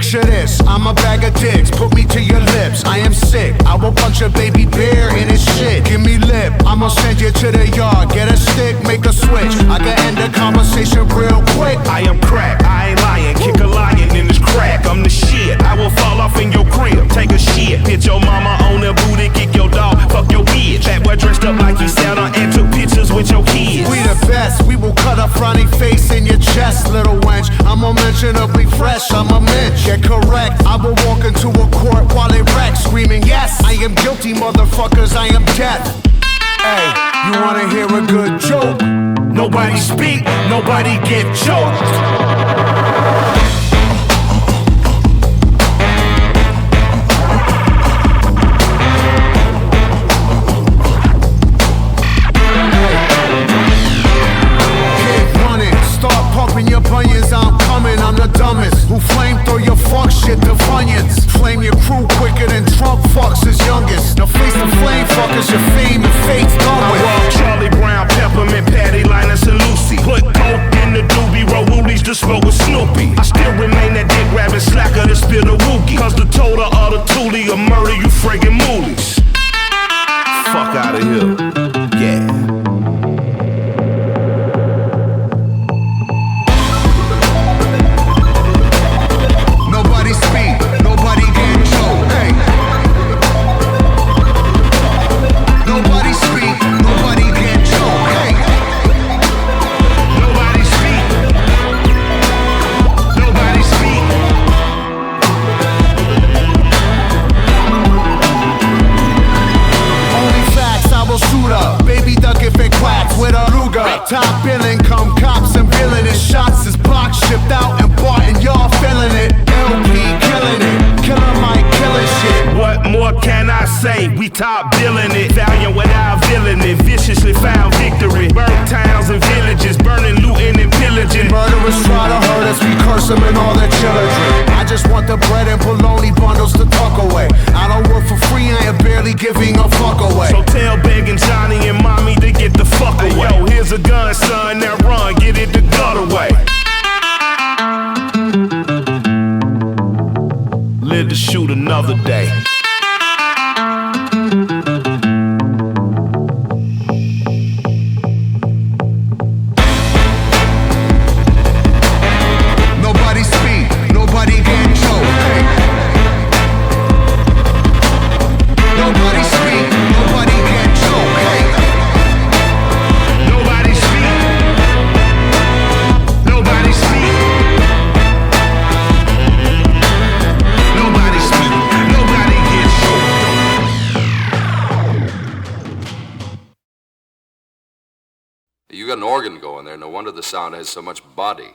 Picture this, I'm a bag of dicks, put me to your lips. I am sick, I will punch a baby bear in his shit. Give me lip, I'ma send you to the yard. Get a stick, make a switch, I can end the conversation real quick. I am crack, I ain't lying, kick a lion in this crack. I'm the shit, I will fall off in your crib, take a shit. Hit your mama on the booty, kick your dog, fuck your bitch. That boy dressed up like he Santa and took pictures with your kids. We the best, we will cut a frowny face in your chest, little wench. I'm unmentionably fresh, I'm a mensch. Get correct, I will walk into a court while it wrecks, screaming yes, I am guilty, motherfuckers, I am death. Hey, you wanna hear a good joke? Nobody speak, nobody get choked. Your bunions, I'm coming, I'm the dumbest. Who flamethrow your fuck shit to Funyuns? Flame your crew quicker than Trump fucks his youngest. Now face the flame fuckers, your fame and fate's done with. I walk Charlie Brown, Peppermint, Patty, Linus, and Lucy. Put coke in the doobie, roll woolies to smoke with Snoopy. I still remain that dick grabbing slacker to spill the wookie. Cause the total of the toolie will murder you friggin' moolies. Fuck out of here, yeah. Top billing, come cops and villainous shots is blocked, shipped out and bought, and y'all feeling it. LP killing it, Killer Mike killing shit. What more can I say? We top billing it, valiant without villain it. Viciously found victory, burnt towns and villages, burning, looting and pillaging. Murderers try to hurt us, we curse them and all their children. I just want the bread and bologna bundles to tuck away. I don't work for free, I am barely giving a fuck away. So tell begging Johnny and mommy to get the fuck away. Hey, yo, here's a gun, son, now run, get it the gut away. Live to shoot another day. You got an organ going there, no wonder the sound has so much body.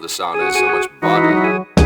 the sound has so much body.